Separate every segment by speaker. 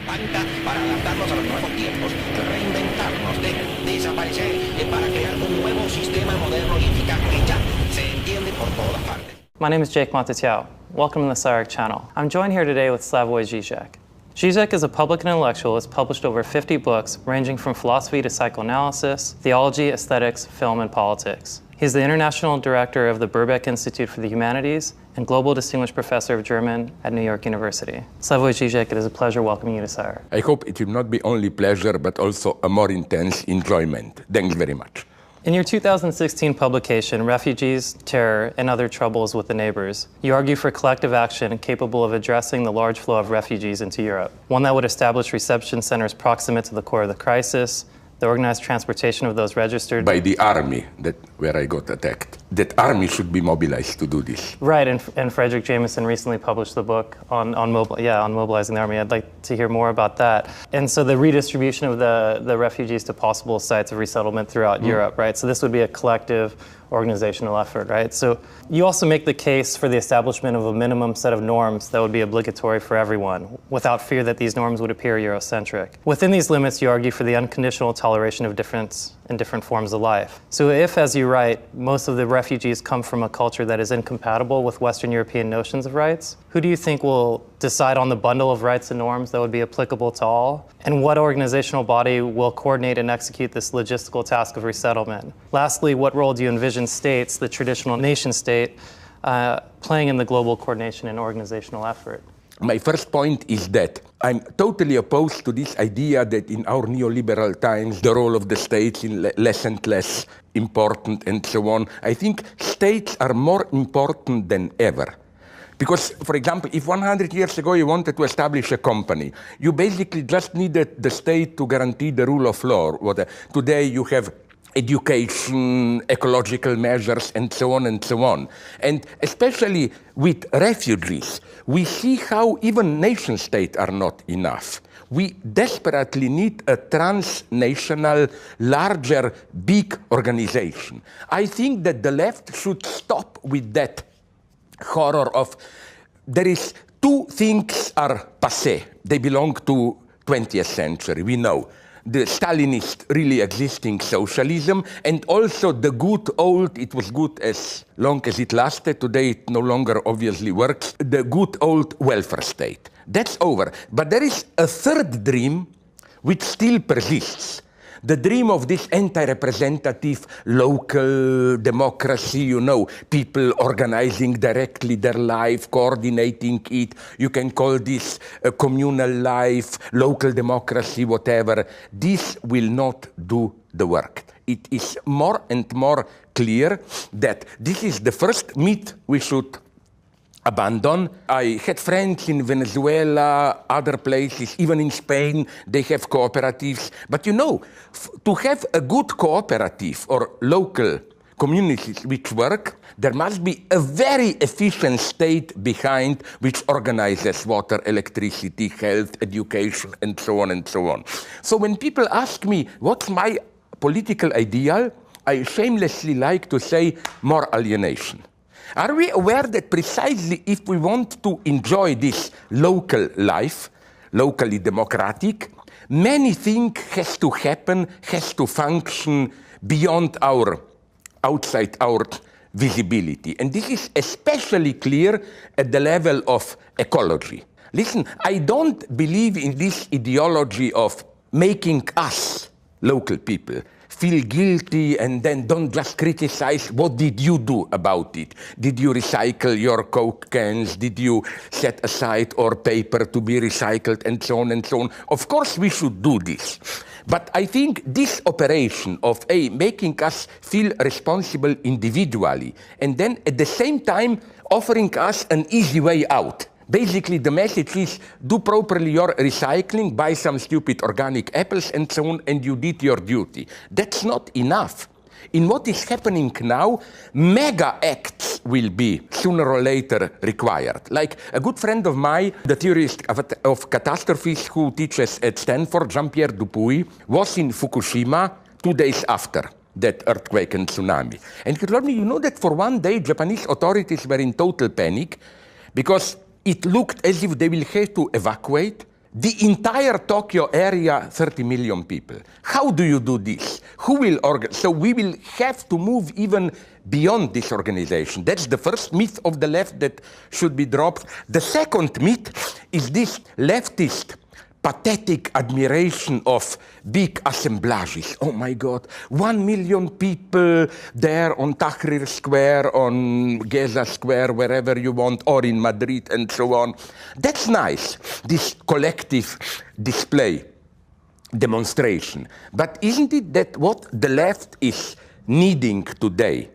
Speaker 1: banca para adaptarnos a los nuevos tiempos, reinventarnos, desaparecer para crear un nuevo sistema moderno y eficaz que ya se entiende por todas partes.
Speaker 2: My name is Jake Montetiao. Welcome to the Zizek channel. I'm joined here today with Slavoj Zizek. Zizek is a public intellectual who has published over 50 books ranging from philosophy to psychoanalysis, theology, aesthetics, film, and politics. He's the international director of the Birkbeck Institute for the Humanities and Global Distinguished Professor of German at New York University. Slavoj Zizek, it is a pleasure welcoming you to Zizek.
Speaker 3: I hope it will not be only pleasure, but also a more intense enjoyment. Thanks very much.
Speaker 2: In your 2016 publication, Refugees, Terror, and Other Troubles with the Neighbors, you argue for collective action capable of addressing the large flow of refugees into Europe, one that would establish reception centers proximate to the core of the crisis, the organized transportation of those registered
Speaker 3: by the army, where I got attacked. That army should be mobilized to do this.
Speaker 2: Right, and Frederick Jameson recently published the book on mobilizing the army. I'd like to hear more about that. And so the redistribution of the refugees to possible sites of resettlement throughout Europe, right? So this would be a collective organizational effort, right? So you also make the case for the establishment of a minimum set of norms that would be obligatory for everyone, without fear that these norms would appear Eurocentric. Within these limits, you argue for the unconditional toleration of difference in different forms of life. So if, as you write, most of the refugees come from a culture that is incompatible with Western European notions of rights, who do you think will decide on the bundle of rights and norms that would be applicable to all? And what organizational body will coordinate and execute this logistical task of resettlement? Lastly, what role do you envision states, the traditional nation state, playing in the global coordination and organizational effort?
Speaker 3: My first point is that I'm totally opposed to this idea that in our neoliberal times, the role of the states is less and less important and so on. I think states are more important than ever. Because, for example, if 100 years ago you wanted to establish a company, you basically just needed the state to guarantee the rule of law. Today you have education, ecological measures, and so on and so on. And especially with refugees, we see how even nation states are not enough. We desperately need a transnational, larger, big organization. I think that the left should stop with that horror of there is two things are passé. They belong to 20th century, we know. The Stalinist really existing socialism, and also the good old, it was good as long as it lasted, today it no longer obviously works, the good old welfare state. That's over. But there is a third dream which still persists. The dream of this anti-representative local democracy, you know, people organizing directly their life, coordinating it. You can call this a communal life, local democracy, whatever. This will not do the work. It is more and more clear that this is the first myth we should abandon. I had friends in Venezuela, other places, even in Spain, they have cooperatives. But you know, to have a good cooperative or local communities which work, there must be a very efficient state behind which organizes water, electricity, health, education, and so on and so on. So when people ask me, what's my political ideal? I shamelessly like to say more alienation. Are we aware that precisely if we want to enjoy this local life, locally democratic, many things has to happen, has to function beyond outside our visibility. And this is especially clear at the level of ecology. Listen, I don't believe in this ideology of making us, local people, feel guilty and then don't just criticize what did you do about it. Did you recycle your Coke cans? Did you set aside our paper to be recycled and so on and so on? Of course we should do this. But I think this operation of making us feel responsible individually and then at the same time offering us an easy way out. Basically, the message is, do properly your recycling, buy some stupid organic apples and so on, and you did your duty. That's not enough. In what is happening now, mega acts will be sooner or later required. Like a good friend of mine, the theorist of catastrophes who teaches at Stanford, Jean-Pierre Dupuy, was in Fukushima 2 days after that earthquake and tsunami. And he told me, you know that for 1 day, Japanese authorities were in total panic because it looked as if they will have to evacuate the entire Tokyo area, 30 million people. How do you do this? Who will organize? So we will have to move even beyond this organization. That's the first myth of the left that should be dropped. The second myth is this leftist pathetic admiration of big assemblages. Oh my God, 1 million people there on Tahrir Square, on Gaza Square, wherever you want, or in Madrid and so on. That's nice, this collective display, demonstration. But isn't it that what the left is needing today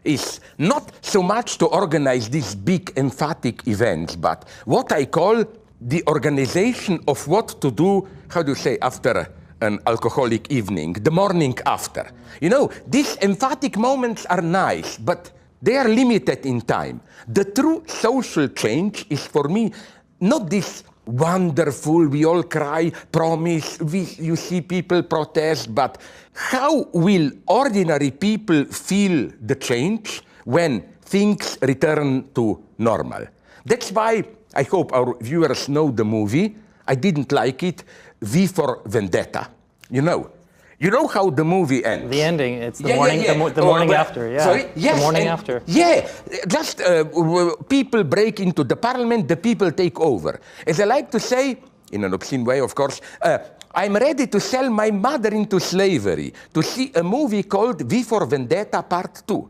Speaker 3: is not so much to organize these big emphatic events, but what I call the organization of what to do, how do you say, after an alcoholic evening, the morning after. You know, these emphatic moments are nice, but they are limited in time. The true social change is for me not this wonderful, we all cry, promise, you see people protest, but how will ordinary people feel the change when things return to normal? That's why I hope our viewers know the movie. I didn't like it. V for Vendetta. You know how the movie ends.
Speaker 2: The ending, it's the morning, the morning after, yeah.
Speaker 3: Sorry? Yes,
Speaker 2: the morning after.
Speaker 3: Yeah, just people break into the parliament, the people take over. As I like to say, in an obscene way, of course, I'm ready to sell my mother into slavery to see a movie called V for Vendetta Part 2.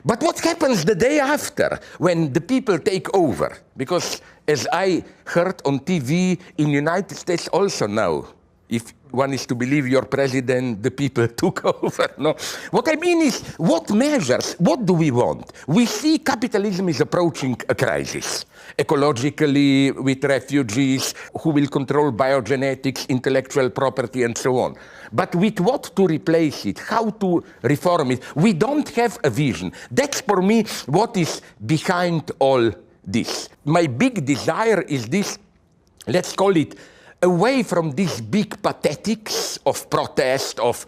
Speaker 3: But what happens the day after when the people take over? Because as I heard on TV in the United States also now, if one is to believe your president, the people took over. No? What I mean is, what measures, what do we want? We see capitalism is approaching a crisis. Ecologically, with refugees, who will control biogenetics, intellectual property, and so on. But with what to replace it, how to reform it, we don't have a vision. That's for me what is behind all this. My big desire is this, let's call it, away from these big pathetics of protest, of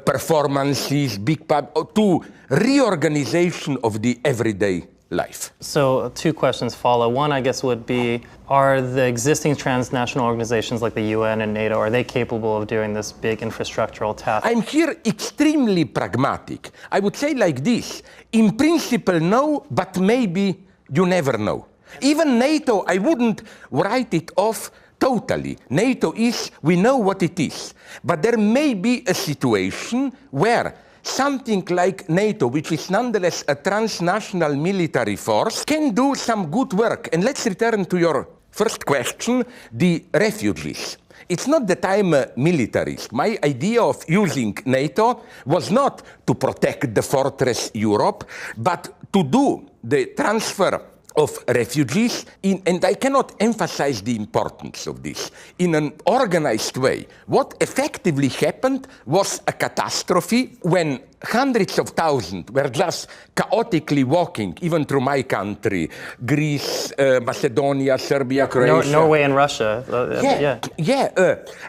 Speaker 3: performances, to reorganization of the everyday life.
Speaker 2: So 2 questions follow. One, I guess, would be, are the existing transnational organizations like the UN and NATO, are they capable of doing this big infrastructural task?
Speaker 3: I'm here extremely pragmatic. I would say like this, in principle, no, but maybe you never know. Even NATO, I wouldn't write it off totally. NATO is, we know what it is. But there may be a situation where something like NATO, which is nonetheless a transnational military force, can do some good work. And let's return to your first question, the refugees. It's not that I'm a militarist. My idea of using NATO was not to protect the fortress Europe, but to do the transfer of refugees, and I cannot emphasize the importance of this, in an organized way. What effectively happened was a catastrophe when hundreds of thousands were just chaotically walking, even through my country, Greece, Macedonia, Serbia, Croatia.
Speaker 2: Norway and Russia.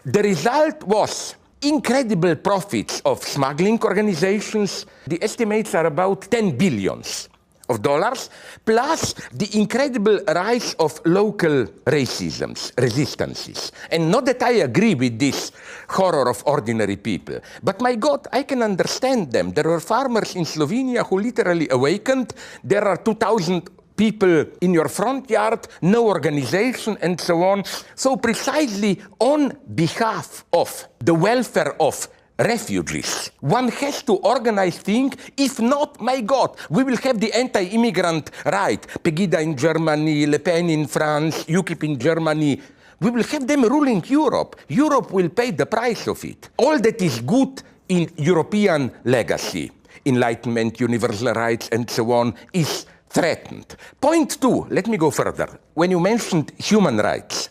Speaker 3: The result was incredible profits of smuggling organizations. The estimates are about 10 billions of dollars, plus the incredible rise of local racisms, resistances. And not that I agree with this horror of ordinary people, but my God, I can understand them. There were farmers in Slovenia who literally awakened. There are 2,000 people in your front yard, no organization, and so on. So precisely on behalf of the welfare of refugees, one has to organize things. If not, my God, we will have the anti-immigrant right. Pegida in Germany, Le Pen in France, UKIP in Germany. We will have them ruling Europe. Europe will pay the price of it. All that is good in European legacy, enlightenment, universal rights, and so on, is threatened. Point 2, let me go further. When you mentioned human rights,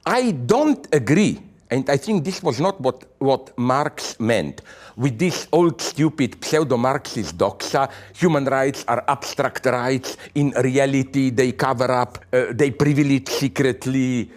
Speaker 3: I don't agree. And I think this was not what Marx meant with this old stupid pseudo-Marxist doxa. Human rights are abstract rights. In reality, they cover up, they privilege secretly,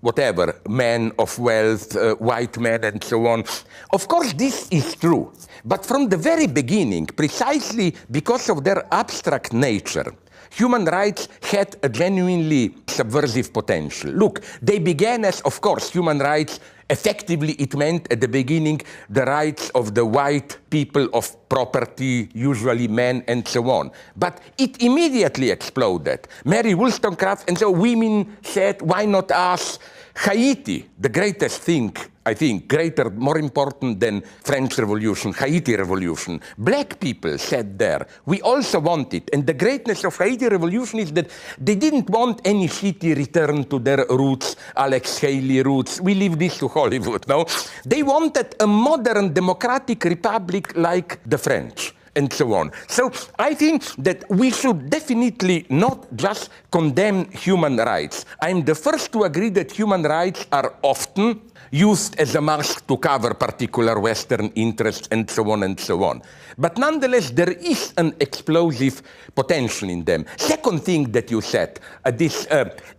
Speaker 3: whatever, men of wealth, white men, and so on. Of course, this is true. But from the very beginning, precisely because of their abstract nature, human rights had a genuinely subversive potential. Look, they began as, of course, human rights. Effectively, it meant at the beginning the rights of the white people of property, usually men, and so on. But it immediately exploded. Mary Wollstonecraft, and so women said, why not us? Haiti, the greatest thing, I think, greater, more important than French Revolution, Haiti Revolution. Black people said there, we also want it. And the greatness of Haiti Revolution is that they didn't want any shitty return to their roots, Alex Haley roots. We leave this to Hollywood, no? They wanted a modern democratic republic like the French, and so on. So I think that we should definitely not just condemn human rights. I'm the first to agree that human rights are often used as a mask to cover particular Western interests and so on and so on. But nonetheless, there is an explosive potential in them. Second thing that you said, this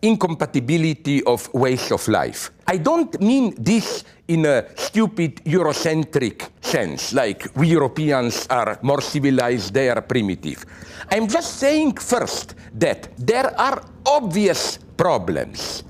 Speaker 3: incompatibility of ways of life. I don't mean this in a stupid Eurocentric sense, like we Europeans are more civilized, they are primitive. I'm just saying first that there are obvious problems.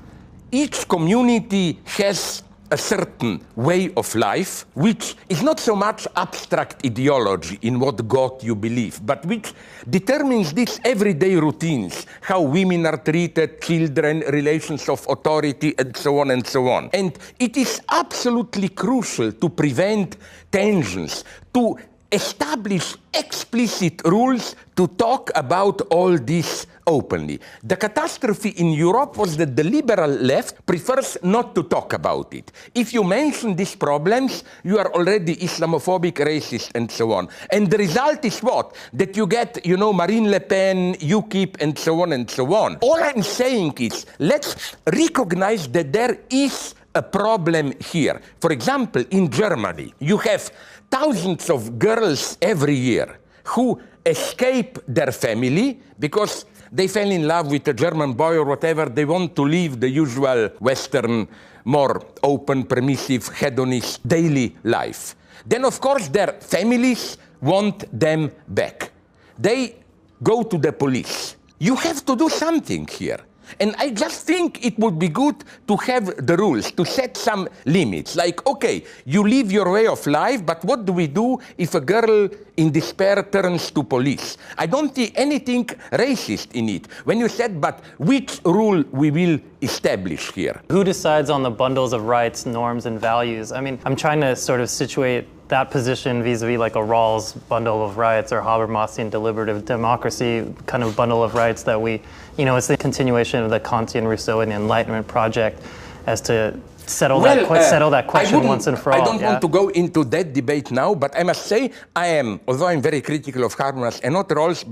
Speaker 3: Each community has a certain way of life, which is not so much abstract ideology in what God you believe, but which determines these everyday routines, how women are treated, children, relations of authority, and so on and so on. And it is absolutely crucial to prevent tensions, to establish explicit rules to talk about all this openly. The catastrophe in Europe was that the liberal left prefers not to talk about it. If you mention these problems, you are already Islamophobic, racist, and so on. And the result is what? That you get, you know, Marine Le Pen, UKIP, and so on and so on. All I'm saying is, let's recognize that there is a problem here. For example, in Germany, you have thousands of girls every year who escape their family because they fell in love with a German boy or whatever. They want to live the usual Western, more open, permissive, hedonist daily life. Then, of course, their families want them back. They go to the police. You have to do something here. And I just think it would be good to have the rules, to set some limits. Like, okay, you live your way of life, but what do we do if a girl in despair turns to police? I don't see anything racist in it. When you said, but which rule we will establish here?
Speaker 2: Who decides on the bundles of rights, norms, and values? I mean, I'm trying to sort of situate that position vis-a-vis like a Rawls bundle of rights or Habermasian deliberative democracy kind of bundle of rights that we, you know, it's the continuation of the Kantian Rousseauian Enlightenment project as to settle that question once and for all.
Speaker 3: I don't want to go into that debate now, but I must say I am, although I'm very critical of Habermas and not Rawls,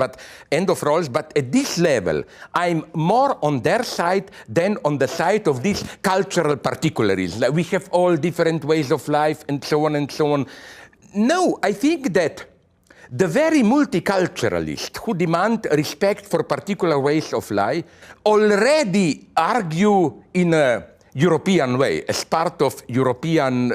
Speaker 3: but at this level, I'm more on their side than on the side of these cultural particularism. Like we have all different ways of life and so on and so on. No, I think that the very multiculturalists who demand respect for particular ways of life already argue in a European way, as part of European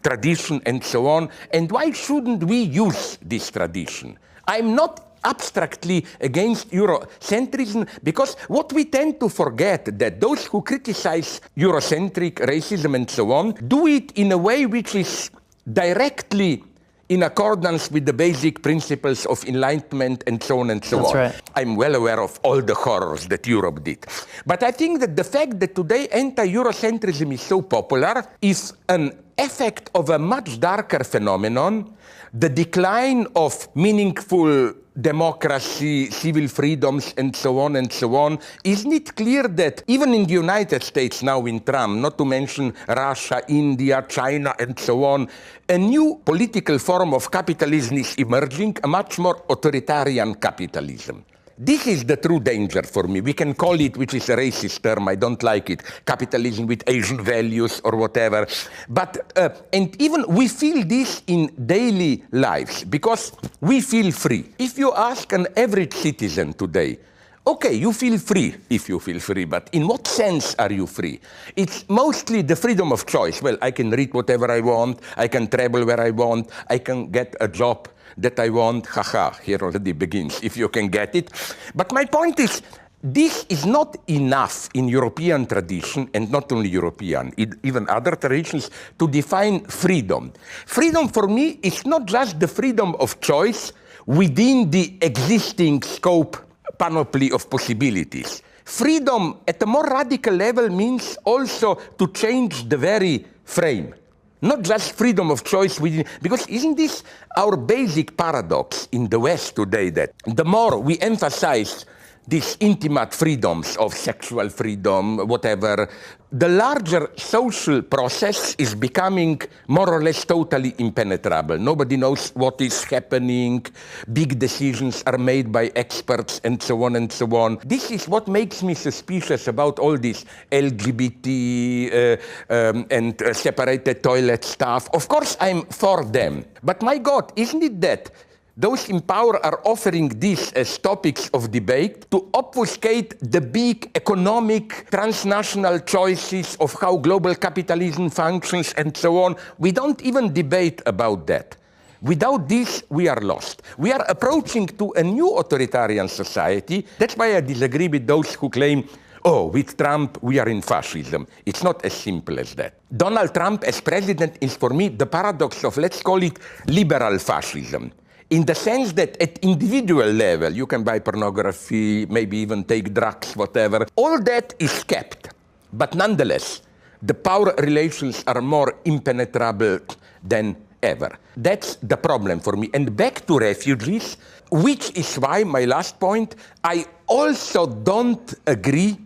Speaker 3: tradition and so on. And why shouldn't we use this tradition? I'm not abstractly against Eurocentrism, because what we tend to forget that those who criticize Eurocentric racism and so on do it in a way which is directly in accordance with the basic principles of Enlightenment and so on and so on.
Speaker 2: Right.
Speaker 3: I'm well aware of all the horrors that Europe did. But I think that the fact that today anti-Eurocentrism is so popular is an effect of a much darker phenomenon, the decline of meaningful democracy, civil freedoms, and so on and so on. Isn't it clear that even in the United States now in Trump, not to mention Russia, India, China, and so on, a new political form of capitalism is emerging, a much more authoritarian capitalism. This is the true danger for me. We can call it, which is a racist term, I don't like it, capitalism with Asian values or whatever. But, and even we feel this in daily lives because we feel free. If you ask an average citizen today, okay, you feel free if you feel free, but in what sense are you free? It's mostly the freedom of choice. Well, I can read whatever I want, I can travel where I want, I can get a job that I want. Haha, here already begins, if you can get it. But my point is, this is not enough in European tradition, and not only European, even other traditions, to define freedom. Freedom for me is not just the freedom of choice within the existing scope, panoply of possibilities. Freedom at a more radical level means also to change the very frame. Not just freedom of choice within, because isn't this our basic paradox in the West today, that the more we emphasize these intimate freedoms of sexual freedom, whatever, the larger social process is becoming more or less totally impenetrable. Nobody knows what is happening. Big decisions are made by experts and so on and so on. This is what makes me suspicious about all this LGBT and separated toilet stuff. Of course, I'm for them. But my God, isn't it that those in power are offering this as topics of debate to obfuscate the big economic transnational choices of how global capitalism functions and so on? We don't even debate about that. Without this, we are lost. We are approaching to a new authoritarian society. That's why I disagree with those who claim, oh, with Trump, we are in fascism. It's not as simple as that. Donald Trump as president is, for me, the paradox of, let's call it, liberal fascism. In the sense that at individual level, you can buy pornography, maybe even take drugs, whatever. All that is kept. But nonetheless, the power relations are more impenetrable than ever. That's the problem for me. And back to refugees, which is why, my last point, I also don't agree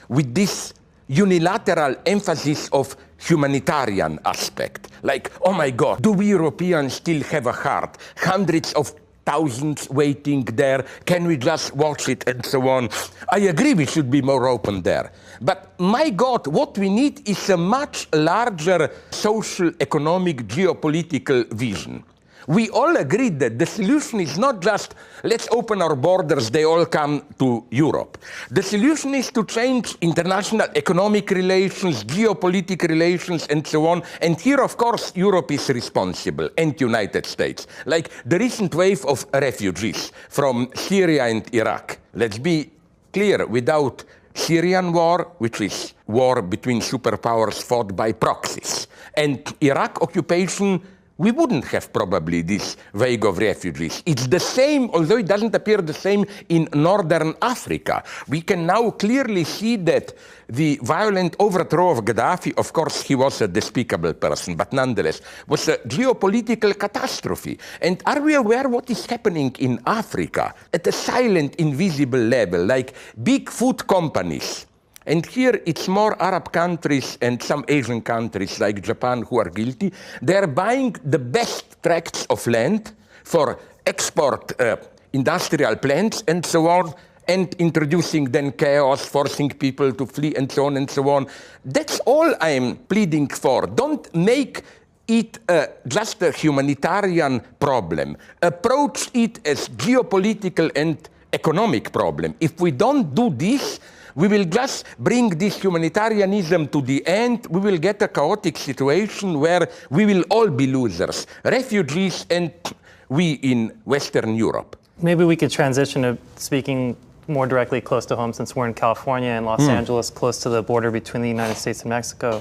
Speaker 3: with this unilateral emphasis of humanitarian aspect. Like, oh my God, do we Europeans still have a heart? Hundreds of thousands waiting there. Can we just watch it and so on? I agree we should be more open there. But my God, what we need is a much larger social, economic, geopolitical vision. We all agree that the solution is not just, let's open our borders, they all come to Europe. The solution is to change international economic relations, geopolitical relations, and so on. And here, of course, Europe is responsible, and United States. Like the recent wave of refugees from Syria and Iraq. Let's be clear, without Syrian war, which is war between superpowers fought by proxies, and Iraq occupation, we wouldn't have probably this wave of refugees. It's the same, although it doesn't appear the same in northern Africa. We can now clearly see that the violent overthrow of Gaddafi, of course he was a despicable person, but nonetheless, was a geopolitical catastrophe. And are we aware what is happening in Africa at a silent, invisible level, like big food companies? And here it's more Arab countries and some Asian countries like Japan who are guilty. They're buying the best tracts of land for export industrial plants and so on, and introducing then chaos, forcing people to flee and so on and so on. That's all I'm pleading for. Don't make it just a humanitarian problem. Approach it as geopolitical and economic problem. If we don't do this, we will just bring this humanitarianism to the end. We will get a chaotic situation where we will all be losers, refugees and we in Western Europe.
Speaker 2: Maybe we could transition to speaking more directly close to home, since we're in California and Los Angeles, close to the border between the United States and Mexico.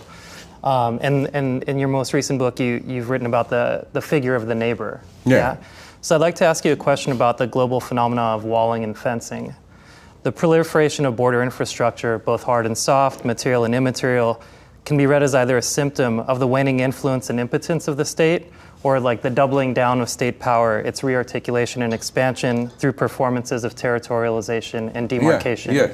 Speaker 2: And in your most recent book, you've written about the figure of the neighbor. Yeah. So I'd like to ask you a question about the global phenomena of walling and fencing. The proliferation of border infrastructure, both hard and soft, material and immaterial, can be read as either a symptom of the waning influence and impotence of the state, or like the doubling down of state power, its rearticulation and expansion through performances of territorialization and demarcation.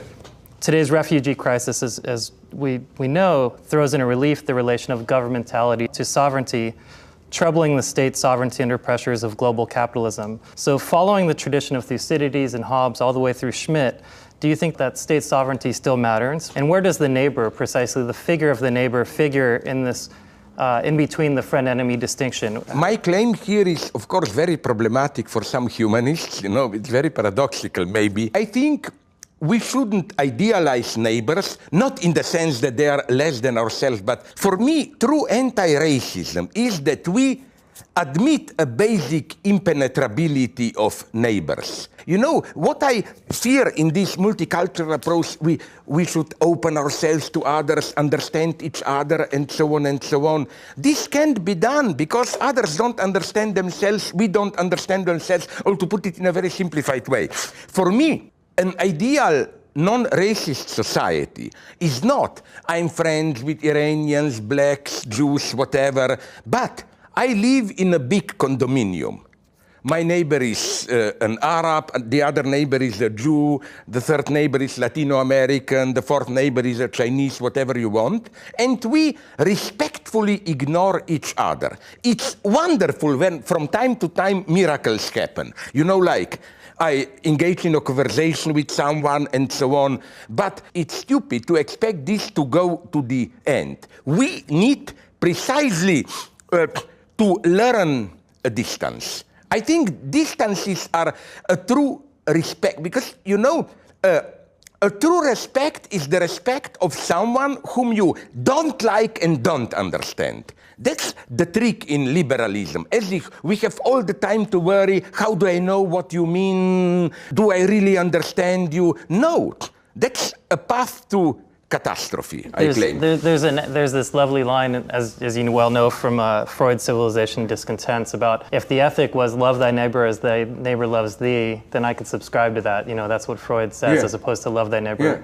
Speaker 2: Today's refugee crisis, as we know, throws into relief the relation of governmentality to sovereignty, troubling the state's sovereignty under pressures of global capitalism. So following the tradition of Thucydides and Hobbes all the way through Schmitt, do you think that state sovereignty still matters? And where does the neighbor, precisely the figure of the neighbor, figure in this, in between the friend-enemy distinction?
Speaker 3: My claim here is, of course, very problematic for some humanists. You know, it's very paradoxical, maybe. I think we shouldn't idealize neighbors, not in the sense that they are less than ourselves, but for me, true anti-racism is that we admit a basic impenetrability of neighbors. You know, what I fear in this multicultural approach, we should open ourselves to others, understand each other, and so on and so on. This can't be done because others don't understand themselves, we don't understand themselves, or to put it in a very simplified way. For me, an ideal non-racist society is not, I'm friends with Iranians, blacks, Jews, whatever, but I live in a big condominium. My neighbor is an Arab, the other neighbor is a Jew, the third neighbor is Latino American, the fourth neighbor is a Chinese, whatever you want, and we respectfully ignore each other. It's wonderful when from time to time miracles happen. You know, like I engage in a conversation with someone and so on, but it's stupid to expect this to go to the end. We need precisely to learn a distance. I think distances are a true respect, because, you know, a true respect is the respect of someone whom you don't like and don't understand. That's the trick in liberalism, as if we have all the time to worry, how do I know what you mean? Do I really understand you? No, that's a path to catastrophe, I claim.
Speaker 2: There's this lovely line, as you well know from Freud's Civilization Discontents, about if the ethic was love thy neighbor as thy neighbor loves thee, then I could subscribe to that. You know, that's what Freud says, as opposed to love thy neighbor.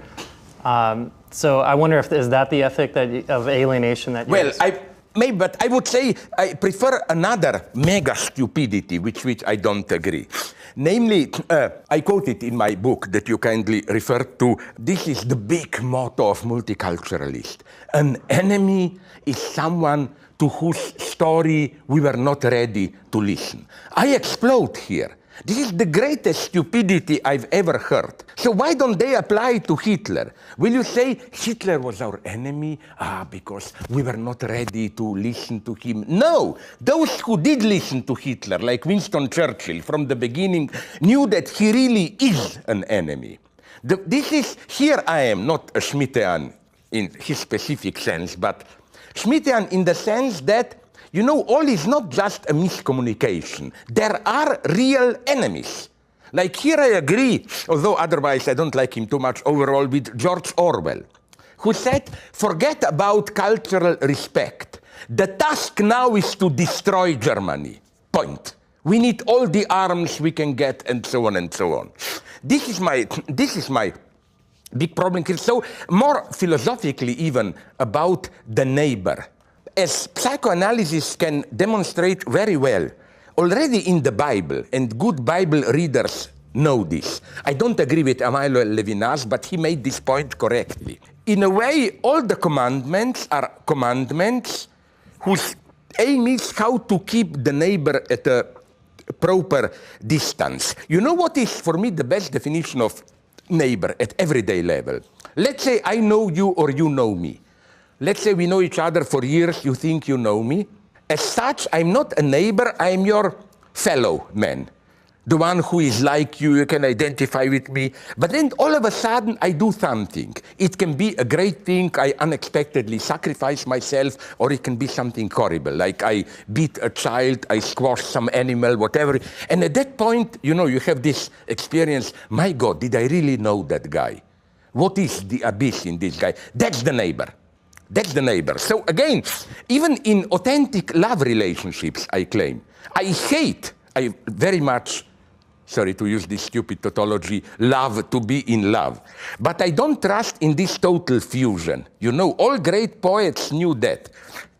Speaker 2: Yeah. So I wonder if is that the ethic of alienation that you
Speaker 3: maybe, but I would say I prefer another mega stupidity, which I don't agree. Namely, I quote it in my book that you kindly referred to. This is the big motto of multiculturalists. An enemy is someone to whose story we were not ready to listen. I explode here. This is the greatest stupidity I've ever heard. So why don't they apply to Hitler? Will you say Hitler was our enemy? Because we were not ready to listen to him. No, those who did listen to Hitler, like Winston Churchill, from the beginning, knew that he really is an enemy. Here I am, not a Schmittean in his specific sense, but Schmittean in the sense that, you know, all is not just a miscommunication. There are real enemies. Like here I agree, although otherwise I don't like him too much overall, with George Orwell, who said, forget about cultural respect. The task now is to destroy Germany. Point. We need all the arms we can get, and so on and so on. This is my big problem here. So more philosophically even about the neighbor. As psychoanalysis can demonstrate very well, already in the Bible, and good Bible readers know this. I don't agree with Emmanuel Levinas, but he made this point correctly. In a way, all the commandments are commandments whose aim is how to keep the neighbor at a proper distance. You know what is, for me, the best definition of neighbor at everyday level? Let's say I know you or you know me. Let's say we know each other for years, you think you know me. As such, I'm not a neighbor, I'm your fellow man. The one who is like you, you can identify with me. But then all of a sudden, I do something. It can be a great thing, I unexpectedly sacrifice myself, or it can be something horrible, like I beat a child, I squash some animal, whatever. And at that point, you know, you have this experience, my God, did I really know that guy? What is the abyss in this guy? That's the neighbor. That's the neighbor. So again, even in authentic love relationships, I claim, I very much, sorry to use this stupid tautology, love to be in love. But I don't trust in this total fusion. You know, all great poets knew that.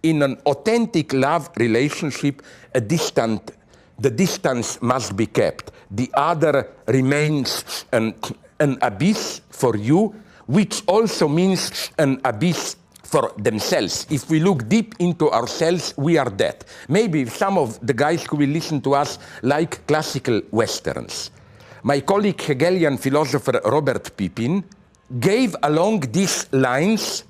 Speaker 3: In an authentic love relationship, the distance must be kept. The other remains an abyss for you, which also means an abyss for themselves. If we look deep into ourselves, we are dead. Maybe some of the guys who will listen to us like classical Westerns. My colleague Hegelian philosopher Robert Pippin gave along these lines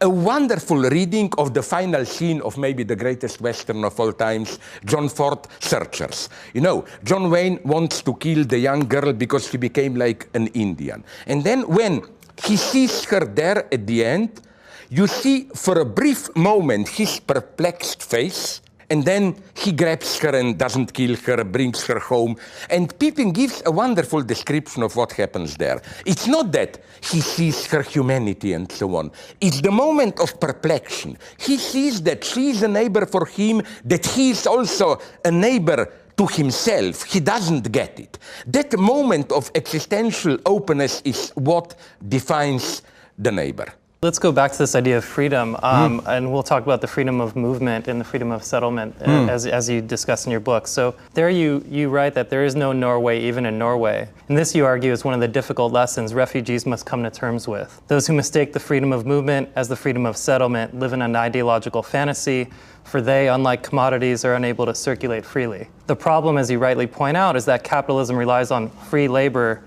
Speaker 3: a wonderful reading of the final scene of maybe the greatest Western of all times, John Ford Searchers. You know, John Wayne wants to kill the young girl because she became like an Indian. And then when he sees her there at the end, you see for a brief moment his perplexed face, And then he grabs her and doesn't kill her, brings her home. And Pippin gives a wonderful description of what happens there. It's not that he sees her humanity and so on. It's the moment of perplexion. He sees that she is a neighbor for him, that he is also a neighbor to himself. He doesn't get it. That moment of existential openness is what defines the neighbor.
Speaker 2: Let's go back to this idea of freedom, and we'll talk about the freedom of movement and the freedom of settlement as you discuss in your book. So there you write that there is no Norway even in Norway. And this, you argue, is one of the difficult lessons refugees must come to terms with. Those who mistake the freedom of movement as the freedom of settlement live in an ideological fantasy, for they, unlike commodities, are unable to circulate freely. The problem, as you rightly point out, is that capitalism relies on free labor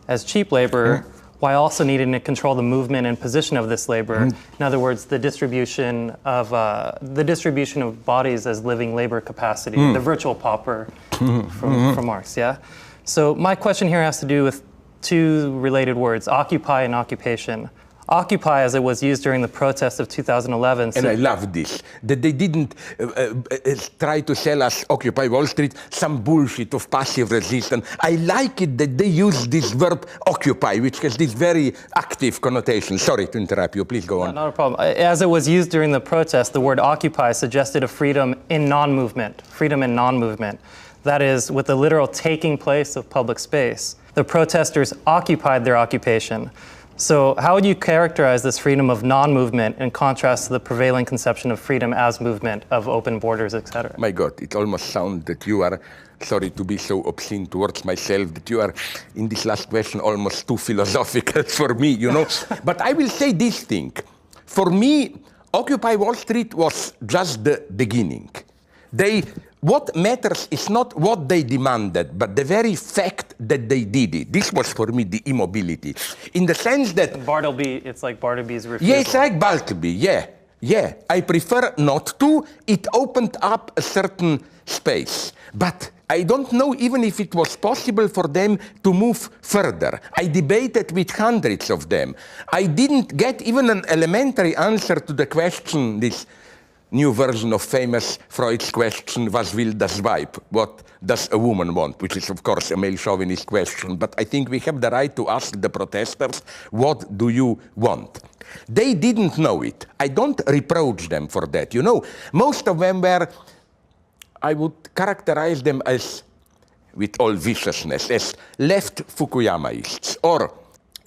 Speaker 2: as cheap labor, while also needing to control the movement and position of this labor. In other words, the distribution of bodies as living labor capacity, the virtual pauper from Marx, yeah? So my question here has to do with two related words, occupy and occupation. Occupy, as it was used during the protests of 2011.
Speaker 3: And I love this, that they didn't try to sell us Occupy Wall Street, some bullshit of passive resistance. I like it that they use this verb occupy, which has this very active connotation. Sorry to interrupt you, please go on.
Speaker 2: Not a problem. As it was used during the protest, the word occupy suggested a freedom in non-movement, freedom in non-movement. That is, with the literal taking place of public space. The protesters occupied their occupation. So how would you characterize this freedom of non-movement in contrast to the prevailing conception of freedom as movement, of open borders, etc.?
Speaker 3: My God, it almost sounds that you are, sorry to be so obscene towards myself, that you are, in this last question, almost too philosophical for me, you know. But I will say this thing. For me, Occupy Wall Street was just the beginning. What matters is not what they demanded, but the very fact that they did it. This was for me the immobility. In the sense that...
Speaker 2: Bartleby, it's like Bartleby's refusal.
Speaker 3: Yeah, it's like Bartleby, yeah. I prefer not to. It opened up a certain space. But I don't know even if it was possible for them to move further. I debated with hundreds of them. I didn't get even an elementary answer to the question, this new version of famous Freud's question, was will das Weib? What does a woman want? Which is, of course, a male chauvinist question. But I think we have the right to ask the protesters, what do you want? They didn't know it. I don't reproach them for that. You know, most of them were, I would characterize them as, with all viciousness, as left Fukuyamaists, or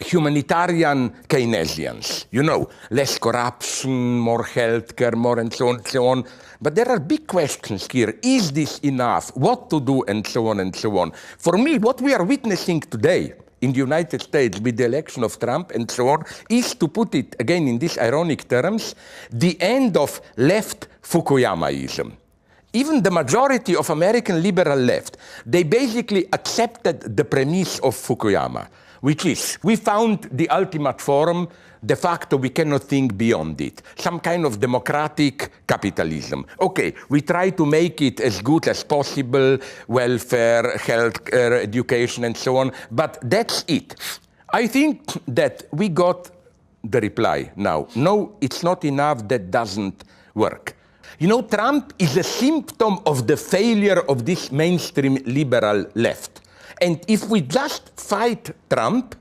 Speaker 3: humanitarian Keynesians, you know, less corruption, more healthcare, more and so on. But there are big questions here. Is this enough? What to do? And so on and so on. For me, what we are witnessing today in the United States with the election of Trump and so on is, to put it again in these ironic terms, the end of left Fukuyamaism. Even the majority of American liberal left, they basically accepted the premise of Fukuyama, which is, we found the ultimate form, de facto we cannot think beyond it. Some kind of democratic capitalism. Okay, we try to make it as good as possible, welfare, health, education, and so on, but that's it. I think that we got the reply now. No, it's not enough, that doesn't work. You know, Trump is a symptom of the failure of this mainstream liberal left. And if we just fight Trump,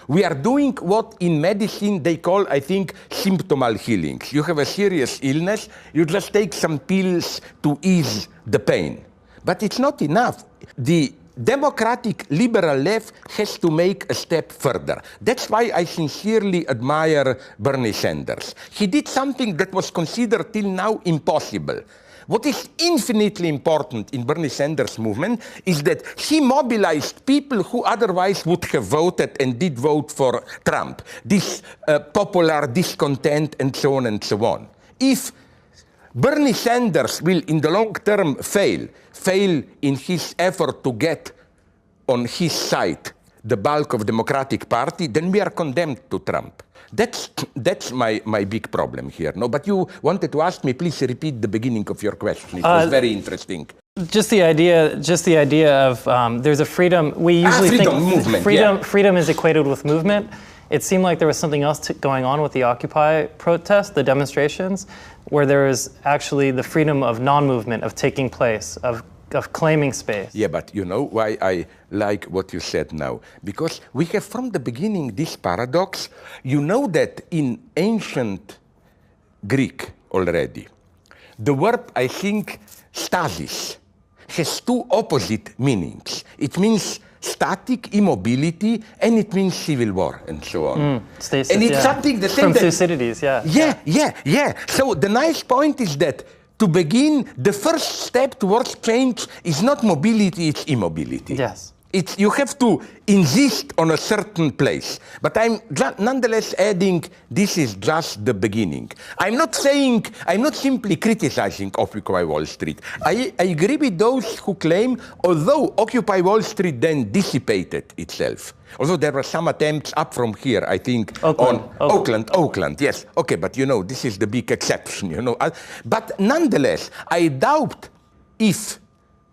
Speaker 3: we are doing what in medicine they call, I think, symptomal healing. You have a serious illness, you just take some pills to ease the pain. But it's not enough. The democratic liberal left has to make a step further. That's why I sincerely admire Bernie Sanders. He did something that was considered till now impossible. What is infinitely important in Bernie Sanders' movement is that he mobilized people who otherwise would have voted and did vote for Trump. This popular discontent and so on and so on. If Bernie Sanders will in the long term fail in his effort to get on his side the bulk of the Democratic Party, then we are condemned to Trump. That's my big problem here. No, but you wanted to ask me, please repeat the beginning of your question. It was very interesting.
Speaker 2: Just the idea of there's a freedom. We usually think
Speaker 3: movement,
Speaker 2: freedom is equated with movement. it seemed like there was something else going on with the Occupy protest, the demonstrations, where there was actually the freedom of non-movement, of taking place, of claiming space.
Speaker 3: Yeah, but you know why I like what you said now? Because we have from the beginning this paradox. You know that in ancient Greek already, the word, I think, stasis, has two opposite meanings. It means static immobility, and it means civil war, and so on.
Speaker 2: Stasis,
Speaker 3: and it's something the same.
Speaker 2: From Thucydides,
Speaker 3: Yeah. So the nice point is that to begin, the first step towards change is not mobility, it's immobility.
Speaker 2: Yes.
Speaker 3: You have to insist on a certain place. But I'm nonetheless adding, this is just the beginning. I'm not simply criticizing Occupy Wall Street. I agree with those who claim, although Occupy Wall Street then dissipated itself, although there were some attempts up from here, I think, Oakland, yes. Okay, but you know, this is the big exception, you know. But nonetheless, I doubt if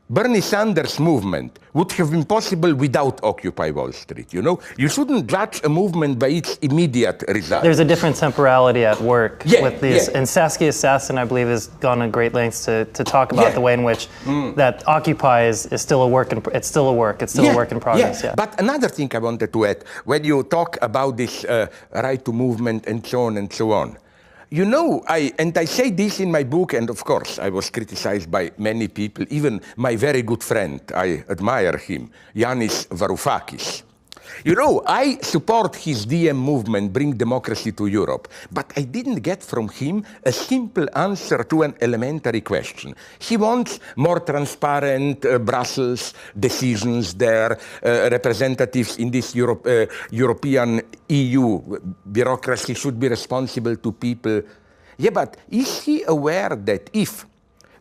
Speaker 3: Bernie Sanders' movement would have been possible without Occupy Wall Street, you know? You shouldn't judge a movement by its immediate result.
Speaker 2: There's a different temporality at work with these. And Saskia Sassen, I believe, has gone to great lengths to talk about the way in which that Occupy is still a work, it's still a work in progress. Yeah.
Speaker 3: But another thing I wanted to add, when you talk about this right to movement and so on, you know, I say this in my book, and of course I was criticized by many people, even my very good friend, I admire him, Yanis Varoufakis. You know, I support his DM movement, Bring Democracy to Europe, but I didn't get from him a simple answer to an elementary question. He wants more transparent Brussels decisions there, representatives in this European EU bureaucracy should be responsible to people. Yeah, but is he aware that if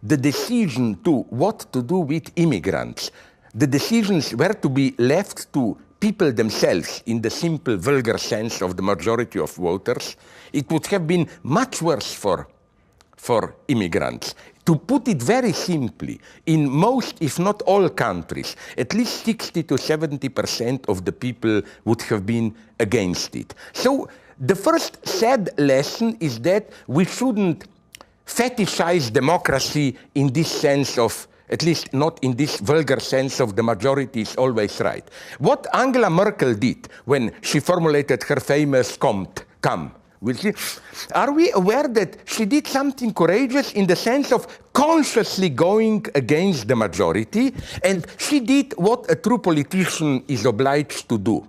Speaker 3: the decision to what to do with immigrants, the decisions were to be left to people themselves, in the simple, vulgar sense of the majority of voters, it would have been much worse for immigrants. To put it very simply, in most, if not all countries, at least 60 to 70% of the people would have been against it. So the first sad lesson is that we shouldn't fetishize democracy in this sense of, at least not in this vulgar sense of the majority is always right. What Angela Merkel did when she formulated her famous come, are we aware that she did something courageous in the sense of consciously going against the majority? And she did what a true politician is obliged to do.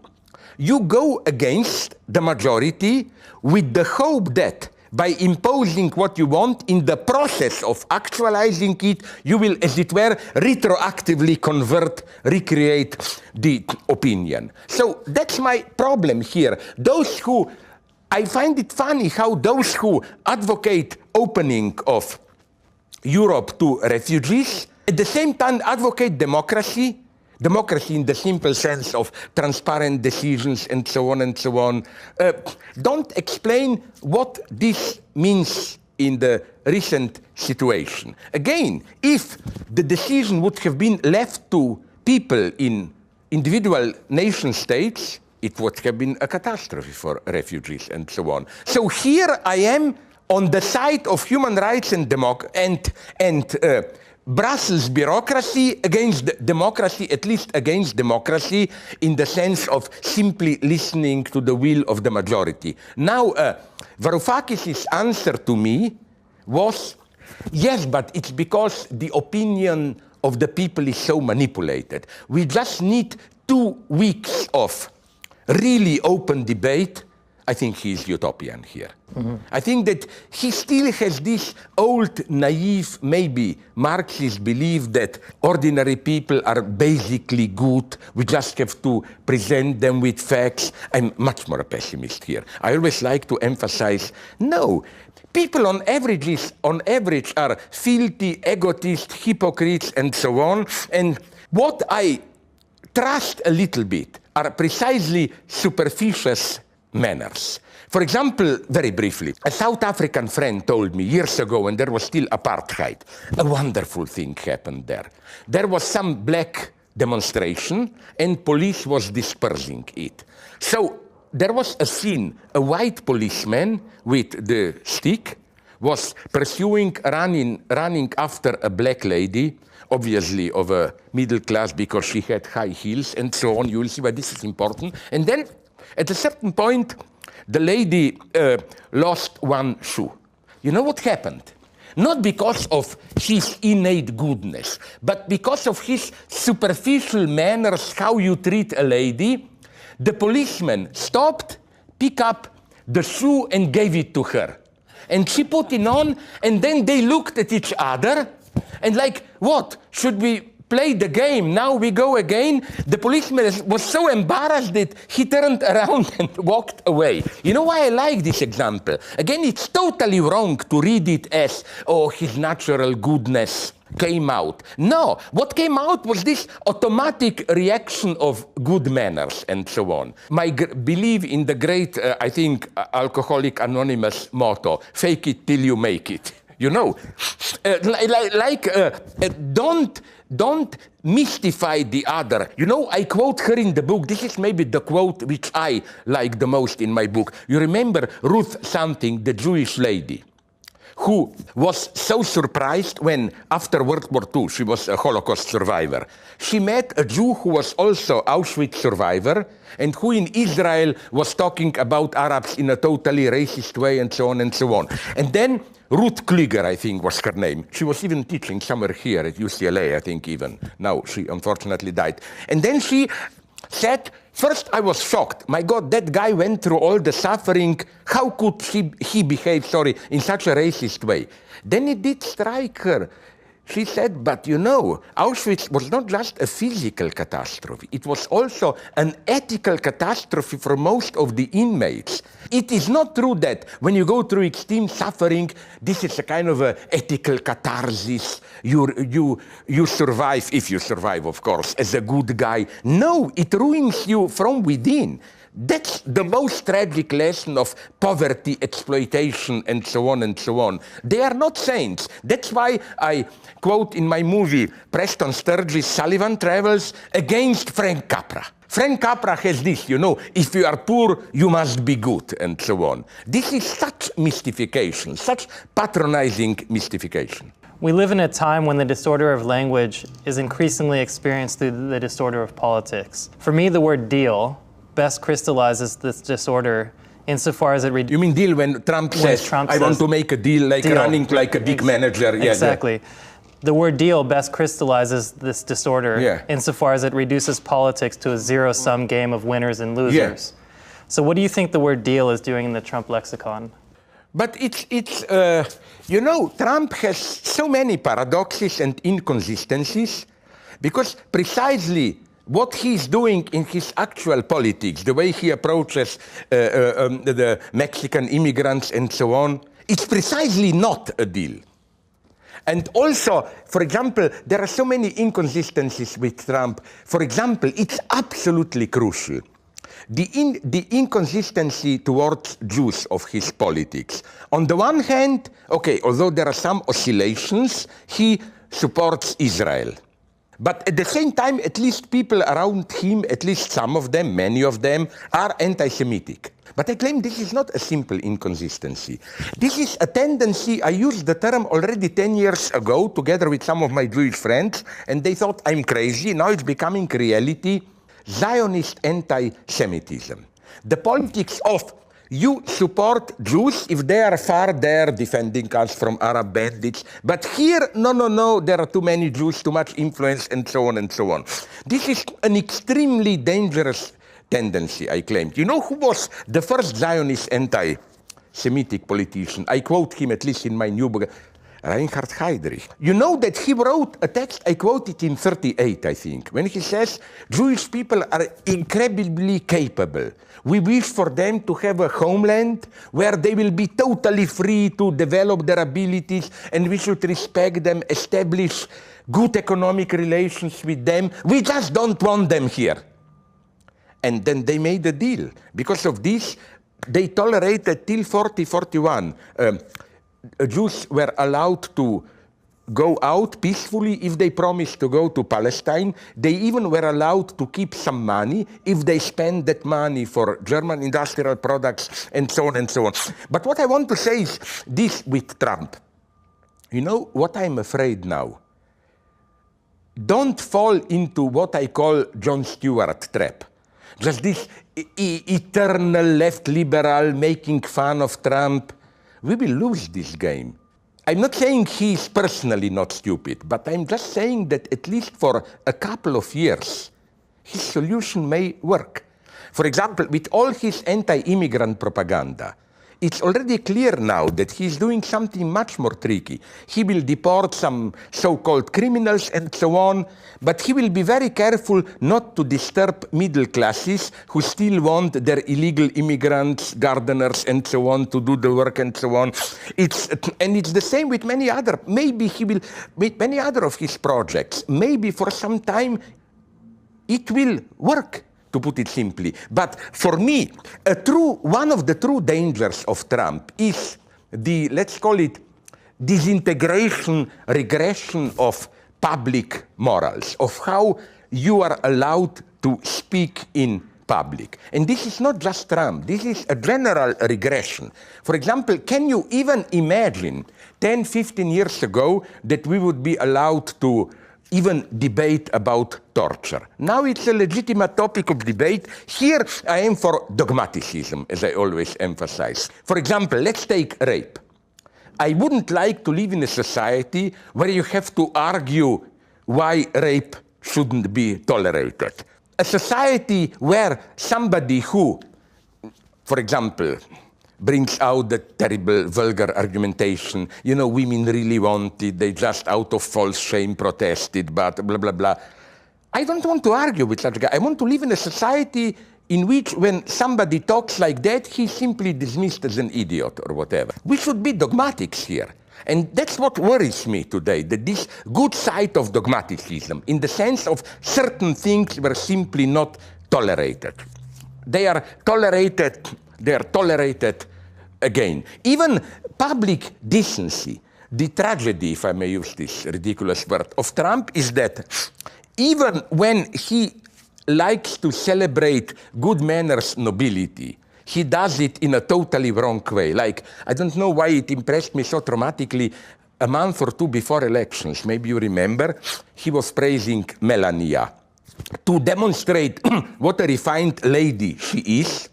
Speaker 3: You go against the majority with the hope that by imposing what you want, in the process of actualizing it, you will, as it were, retroactively recreate the opinion. So that's my problem here. I find it funny how those who advocate opening of Europe to refugees, at the same time advocate democracy in the simple sense of transparent decisions and so on, don't explain what this means in the recent situation. Again, if the decision would have been left to people in individual nation states, it would have been a catastrophe for refugees and so on. So here I am on the side of human rights and Brussels bureaucracy against democracy, at least against democracy, in the sense of simply listening to the will of the majority. Now, Varoufakis' answer to me was, yes, but it's because the opinion of the people is so manipulated. We just need 2 weeks of really open debate. I think he's utopian here. I think that he still has this old, naive, maybe Marxist belief that ordinary people are basically good. We just have to present them with facts. I'm much more a pessimist here. I always like to emphasize, no, people on average are filthy, egotist, hypocrites, and so on. And what I trust a little bit are precisely superficial manners. For example, very briefly, a South African friend told me years ago, when there was still apartheid, a wonderful thing happened there. There was some black demonstration, and police was dispersing it. So there was a scene, a white policeman with the stick was running after a black lady, obviously of a middle class because she had high heels and so on. You will see why this is important. And then at a certain point, the lady lost one shoe. You know what happened? Not because of his innate goodness, but because of his superficial manners, how you treat a lady. The policeman stopped, picked up the shoe and gave it to her. And she put it on, and then they looked at each other, and like, what? Should we play the game? Now we go again? The policeman was so embarrassed that he turned around and walked away. You know why I like this example? Again, it's totally wrong to read it as, oh, his natural goodness came out. No, what came out was this automatic reaction of good manners and so on. My belief in the great, I think, Alcoholic Anonymous motto, fake it till you make it. You know, don't mystify the other. You know, I quote her in the book. This is maybe the quote which I like the most in my book. You remember Ruth something, the Jewish lady, who was so surprised when, after World War II, she was a Holocaust survivor. She met a Jew who was also Auschwitz survivor, and who in Israel was talking about Arabs in a totally racist way, and so on and so on. And then Ruth Klüger, I think, was her name. She was even teaching somewhere here at UCLA, I think even. Now, she unfortunately died. And then she said, first I was shocked. My God, that guy went through all the suffering. How could he behave, in such a racist way? Then it did strike her. She said, but you know, Auschwitz was not just a physical catastrophe. It was also an ethical catastrophe for most of the inmates. It is not true that when you go through extreme suffering, this is a kind of a ethical catharsis. You survive, if you survive, of course, as a good guy. No, it ruins you from within. That's the most tragic lesson of poverty, exploitation, and so on and so on. They are not saints. That's why I quote in my movie, Preston Sturges' Sullivan Travels, against Frank Capra. Frank Capra has this, you know, if you are poor, you must be good, and so on. This is such mystification, such patronizing mystification.
Speaker 2: We live in a time when the disorder of language is increasingly experienced through the disorder of politics. For me, the word deal best crystallizes this disorder insofar as it...
Speaker 3: You mean deal when Trump says, I want to make a deal, like running like a big manager. Yeah,
Speaker 2: exactly. Yeah. The word deal best crystallizes this disorder insofar as it reduces politics to a zero-sum game of winners and losers. Yeah. So what do you think the word deal is doing in the Trump lexicon?
Speaker 3: But you know, Trump has so many paradoxes and inconsistencies because precisely what he's doing in his actual politics, the way he approaches the Mexican immigrants and so on, it's precisely not a deal. And also, for example, there are so many inconsistencies with Trump. For example, it's absolutely crucial. The inconsistency towards Jews of his politics. On the one hand, okay, although there are some oscillations, he supports Israel. But at the same time, at least people around him, at least some of them, many of them, are anti-Semitic. But I claim this is not a simple inconsistency. This is a tendency. I used the term already 10 years ago together with some of my Jewish friends, and they thought I'm crazy. Now it's becoming reality. Zionist anti-Semitism. The politics of you support Jews if they are far there defending us from Arab bandits. But here, no, there are too many Jews, too much influence, and so on and so on. This is an extremely dangerous tendency, I claim. You know who was the first Zionist anti-Semitic politician? I quote him, at least in my new book, Reinhard Heydrich. You know that he wrote a text, I quote it in 1938, I think, when he says, Jewish people are incredibly capable. We wish for them to have a homeland where they will be totally free to develop their abilities, and we should respect them, establish good economic relations with them. We just don't want them here. And then they made a deal. Because of this, they tolerated till 1941. Jews were allowed to go out peacefully if they promised to go to Palestine. They even were allowed to keep some money if they spend that money for German industrial products and so on and so on. But what I want to say is this with Trump. You know what I'm afraid now? Don't fall into what I call Jon Stewart trap. Just this eternal left liberal making fun of Trump. We will lose this game. I'm not saying he's personally not stupid, but I'm just saying that at least for a couple of years, his solution may work. For example, with all his anti-immigrant propaganda, it's already clear now that he's doing something much more tricky. He will deport some so-called criminals and so on, but he will be very careful not to disturb middle classes who still want their illegal immigrants, gardeners, and so on to do the work and so on. And it's the same with many other. Maybe he will, with many other of his projects, maybe for some time it will work, to put it simply. But for me, one of the true dangers of Trump is the, let's call it, disintegration, regression of public morals, of how you are allowed to speak in public. And this is not just Trump, this is a general regression. For example, can you even imagine 10, 15 years ago that we would be allowed to even debate about torture? Now it's a legitimate topic of debate. Here I am for dogmaticism, as I always emphasize. For example, let's take rape. I wouldn't like to live in a society where you have to argue why rape shouldn't be tolerated. A society where somebody who, for example, brings out the terrible, vulgar argumentation, you know, women really want it, they just out of false shame protested, but blah, blah, blah. I don't want to argue with such a guy. I want to live in a society in which when somebody talks like that, he's simply dismissed as an idiot or whatever. We should be dogmatics here. And that's what worries me today, that this good side of dogmaticism, in the sense of certain things were simply not tolerated. They are tolerated again. Even public decency. The tragedy, if I may use this ridiculous word, of Trump is that even when he likes to celebrate good manners, nobility, he does it in a totally wrong way. Like, I don't know why it impressed me so traumatically. A month or two before elections, maybe you remember, he was praising Melania to demonstrate what a refined lady she is.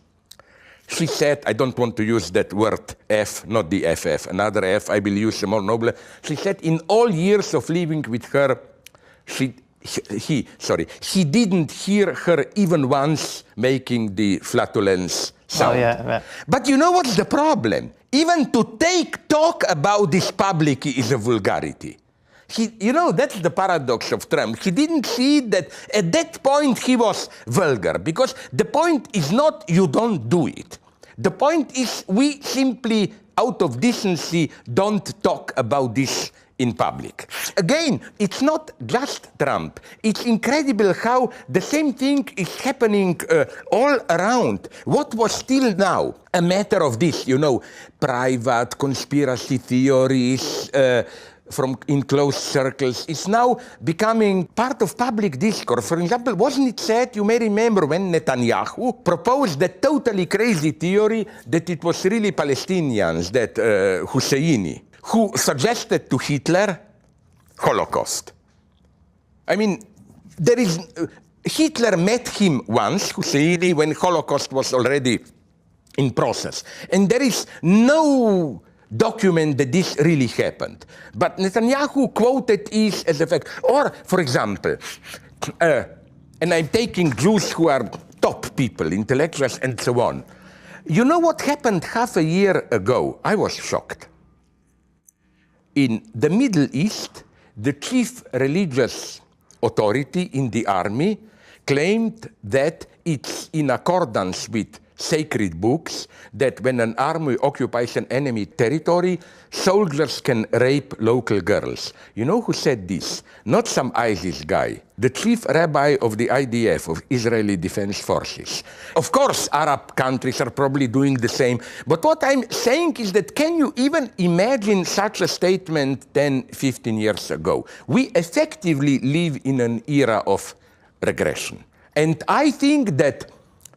Speaker 3: She said, I don't want to use that word F, not the FF, another F, I will use a more noble. She said, in all years of living with her, he didn't hear her even once making the flatulence sound.
Speaker 2: Oh, yeah.
Speaker 3: But you know what's the problem? Even to talk about this publicly is a vulgarity. You know, that's the paradox of Trump. He didn't see that at that point he was vulgar, because the point is not you don't do it. The point is we simply, out of decency, don't talk about this in public. Again, it's not just Trump. It's incredible how the same thing is happening all around. What was still now a matter of this, you know, private conspiracy theories, from in closed circles, is now becoming part of public discourse. For example, wasn't it said, you may remember, when Netanyahu proposed that totally crazy theory that it was really Palestinians, that Husseini, who suggested to Hitler Holocaust. I mean, Hitler met him once, Husseini, when Holocaust was already in process. And there is no document that this really happened. But Netanyahu quoted is as a fact. Or, for example, and I'm taking Jews who are top people, intellectuals and so on. You know what happened half a year ago? I was shocked. In the Middle East, the chief religious authority in the army claimed that it's in accordance with sacred books that when an army occupies an enemy territory, soldiers can rape local girls. You know who said this? Not some ISIS guy. The chief rabbi of the IDF, of Israeli Defense Forces. Of course, Arab countries are probably doing the same. But what I'm saying is that can you even imagine such a statement 10, 15 years ago? We effectively live in an era of regression. And I think that,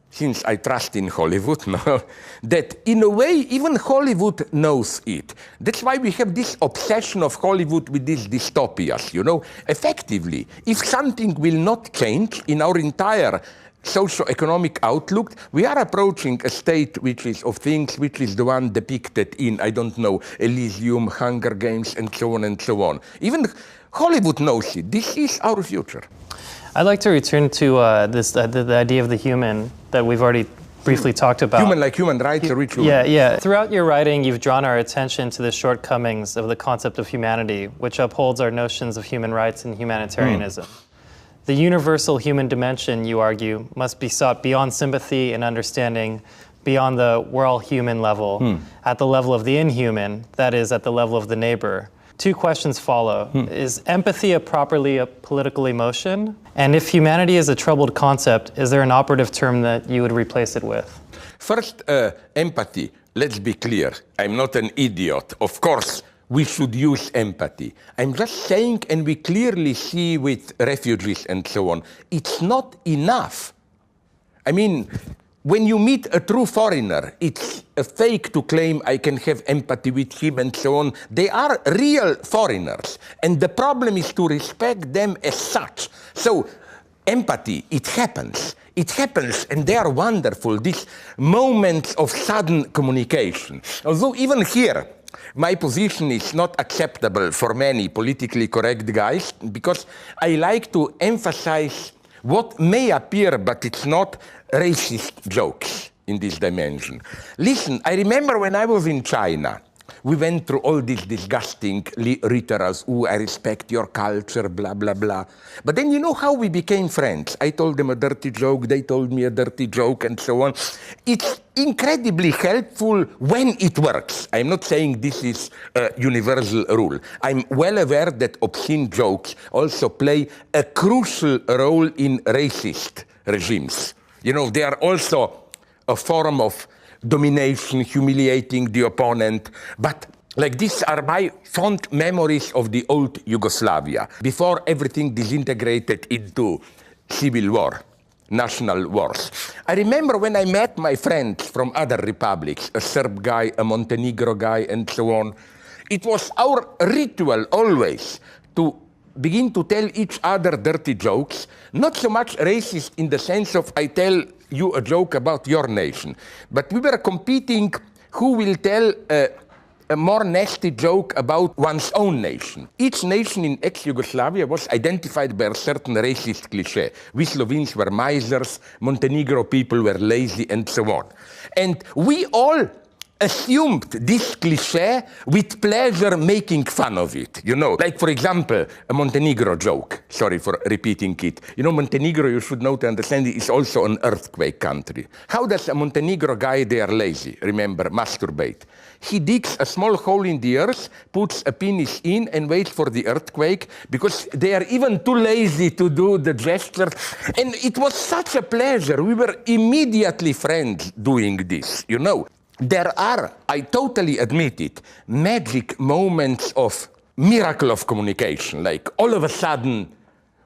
Speaker 3: since I trust in Hollywood, no, that in a way, even Hollywood knows it. That's why we have this obsession of Hollywood with these dystopias, you know. Effectively, if something will not change in our entire socio-economic outlook, we are approaching a state which is of things which is the one depicted in, I don't know, Elysium, Hunger Games, and so on and so on. Even Hollywood knows it. This is our future.
Speaker 2: I'd like to return to the idea of the human that we've already briefly talked about.
Speaker 3: Human like human rights, a ritual.
Speaker 2: Yeah. Throughout your writing, you've drawn our attention to the shortcomings of the concept of humanity, which upholds our notions of human rights and humanitarianism. The universal human dimension, you argue, must be sought beyond sympathy and understanding, beyond the we're all human level, at the level of the inhuman, that is, at the level of the neighbor. Two questions follow. Is empathy a political emotion? And if humanity is a troubled concept, is there an operative term that you would replace it with?
Speaker 3: First, empathy. Let's be clear. I'm not an idiot. Of course, we should use empathy. I'm just saying, and we clearly see with refugees and so on, it's not enough. I mean, when you meet a true foreigner, it's a fake to claim I can have empathy with him and so on. They are real foreigners. And the problem is to respect them as such. So empathy, it happens. It happens, and they are wonderful, these moments of sudden communication. Although even here, my position is not acceptable for many politically correct guys, because I like to emphasize what may appear, but it's not, racist jokes in this dimension. Listen, I remember when I was in China, we went through all these disgusting literals, I respect your culture, blah, blah, blah. But then you know how we became friends. I told them a dirty joke, they told me a dirty joke, and so on. It's incredibly helpful when it works. I'm not saying this is a universal rule. I'm well aware that obscene jokes also play a crucial role in racist regimes. You know, they are also a form of domination, humiliating the opponent. But like these are my fond memories of the old Yugoslavia, before everything disintegrated into civil war, national wars. I remember when I met my friends from other republics, a Serb guy, a Montenegro guy, and so on, it was our ritual always to begin to tell each other dirty jokes, not so much racist in the sense of I tell you a joke about your nation, but we were competing who will tell a more nasty joke about one's own nation. Each nation in ex-Yugoslavia was identified by a certain racist cliché. We Slovenes were misers, Montenegro people were lazy, and so on. And we all assumed this cliché with pleasure making fun of it, you know. Like, for example, a Montenegro joke. Sorry for repeating it. You know, Montenegro, you should know to understand, is also an earthquake country. How does a Montenegro guy, they are lazy, remember, masturbate? He digs a small hole in the earth, puts a penis in, and waits for the earthquake, because they are even too lazy to do the gesture. And it was such a pleasure. We were immediately friends doing this, you know. There are, I totally admit it, magic moments of miracle of communication, like all of a sudden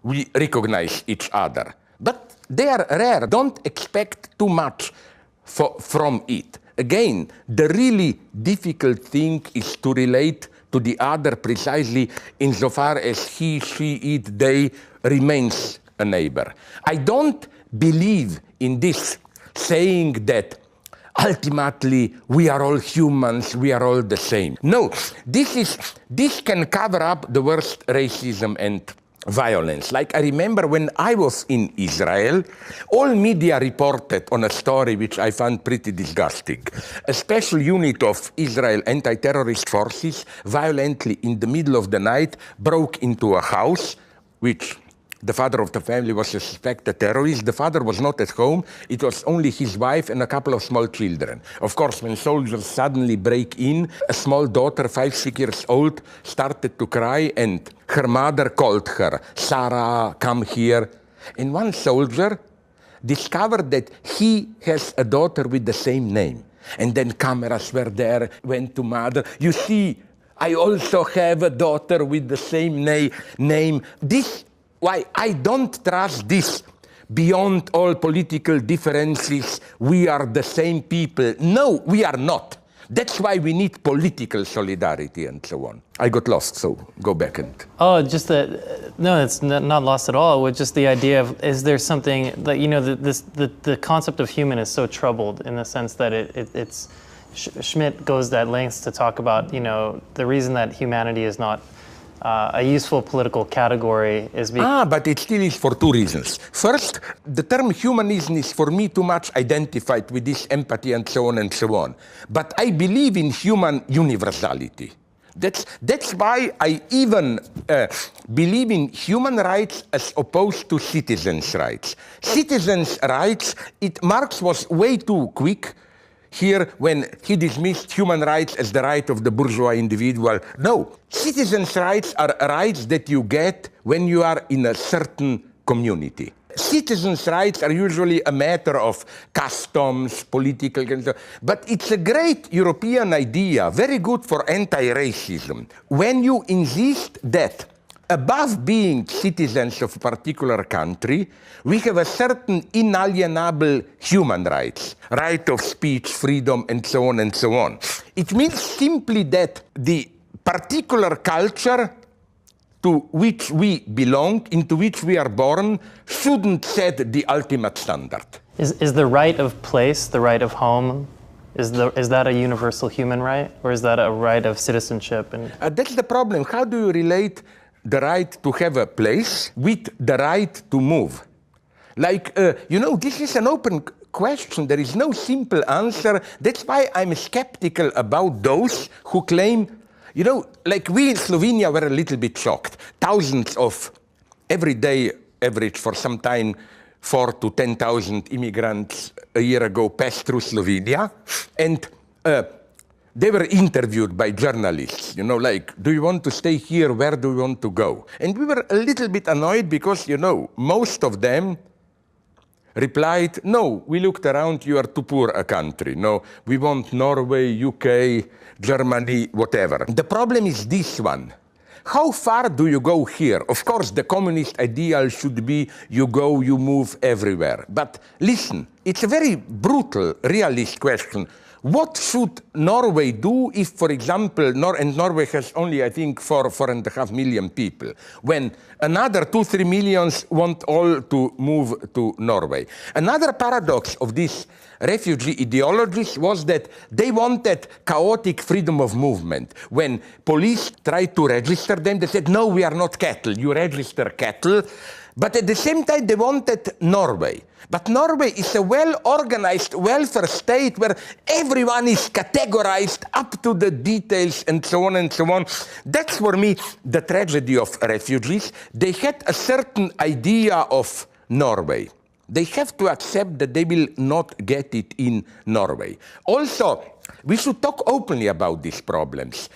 Speaker 3: we recognize each other. But they are rare. Don't expect too much from it. Again, the really difficult thing is to relate to the other precisely insofar as he, she, it, they remains a neighbor. I don't believe in this saying that ultimately, we are all humans, we are all the same. No, this can cover up the worst racism and violence. Like I remember when I was in Israel, all media reported on a story which I found pretty disgusting. A special unit of Israel anti-terrorist forces violently in the middle of the night broke into a house, which the father of the family was a suspected terrorist. The father was not at home. It was only his wife and a couple of small children. Of course, when soldiers suddenly break in, a small daughter, 5, 6 years old, started to cry, and her mother called her, "Sarah, come here." And one soldier discovered that he has a daughter with the same name. And then cameras were there, went to mother. "You see, I also have a daughter with the same name. This, why I don't trust this. Beyond all political differences, we are the same people." No, we are not. That's why we need political solidarity and so on. I got lost, so go back and...
Speaker 2: Oh, just that, no, it's not lost at all. With just the idea of, is there something that, you know, the concept of human is so troubled in the sense that it's Schmidt goes that lengths to talk about, you know, the reason that humanity is not a useful political category is because...
Speaker 3: but it still is for two reasons. First, the term humanism is for me too much identified with this empathy and so on and so on. But I believe in human universality. That's why I even believe in human rights as opposed to citizens' rights. Citizens' rights, Marx was way too quick here when he dismissed human rights as the right of the bourgeois individual. No, citizens' rights are rights that you get when you are in a certain community. Citizens' rights are usually a matter of customs, political, but it's a great European idea, very good for anti-racism. When you insist that above being citizens of a particular country, we have a certain inalienable human rights, right of speech, freedom, and so on and so on. It means simply that the particular culture to which we belong, into which we are born, shouldn't set the ultimate standard.
Speaker 2: Is the right of place, the right of home, is that a universal human right, or is that a right of citizenship? And
Speaker 3: that's the problem. How do you relate the right to have a place with the right to move? Like, you know, this is an open question. There is no simple answer. That's why I'm skeptical about those who claim, you know, like we in Slovenia were a little bit shocked. Thousands of every day average for some time 4,000 to 10,000 immigrants a year ago passed through Slovenia. And they were interviewed by journalists, you know, like, do you want to stay here? Where do you want to go? And we were a little bit annoyed because, you know, most of them replied, no, we looked around, you are too poor a country. No, we want Norway, UK, Germany, whatever. The problem is this one. How far do you go here? Of course, the communist ideal should be you go, you move everywhere. But listen, it's a very brutal, realist question. What should Norway do if, for example, and Norway has only, I think, 4.5 million people, when another 2-3 millions want all to move to Norway? Another paradox of these refugee ideologies was that they wanted chaotic freedom of movement. When police tried to register them, they said, no, we are not cattle, you register cattle. But at the same time, they wanted Norway. But Norway is a well-organized welfare state where everyone is categorized up to the details and so on and so on. That's for me the tragedy of refugees. They had a certain idea of Norway. They have to accept that they will not get it in Norway. Also, we should talk openly about these problems.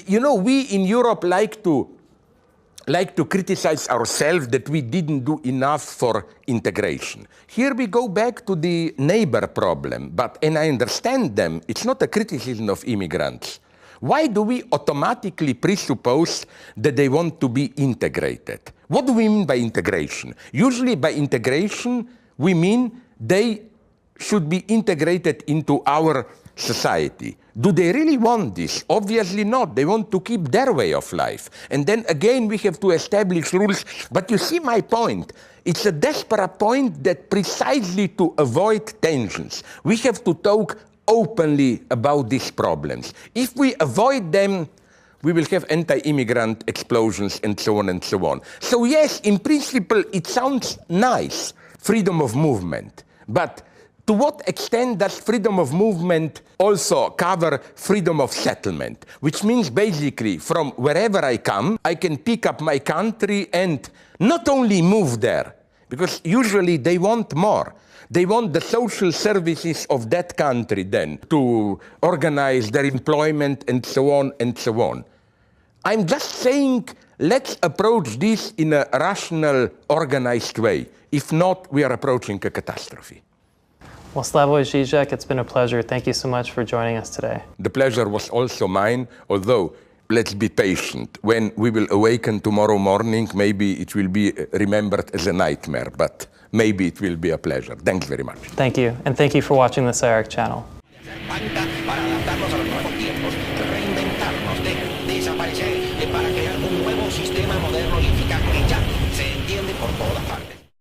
Speaker 3: You know, we in Europe like to criticize ourselves that we didn't do enough for integration. Here we go back to the neighbor problem, and I understand them, it's not a criticism of immigrants. Why do we automatically presuppose that they want to be integrated? What do we mean by integration? Usually by integration, we mean they should be integrated into our society. Do they really want this? Obviously not. They want to keep their way of life. And then again, we have to establish rules. But you see my point. It's a desperate point that precisely to avoid tensions, we have to talk openly about these problems. If we avoid them, we will have anti-immigrant explosions and so on and so on. So yes, in principle, it sounds nice, freedom of movement. But To what extent does freedom of movement also cover freedom of settlement? Which means basically from wherever I come, I can pick up my country and not only move there, because usually they want more. They want the social services of that country then to organize their employment and so on and so on. I'm just saying, let's approach this in a rational, organized way. If not, we are approaching a catastrophe.
Speaker 2: Well, Slavoj Zizek, it's been a pleasure. Thank you so much for joining us today.
Speaker 3: The pleasure was also mine, although let's be patient. When we will awaken tomorrow morning, maybe it will be remembered as a nightmare, but maybe it will be a pleasure. Thanks very much.
Speaker 2: Thank you, and thank you for watching the SIARC channel.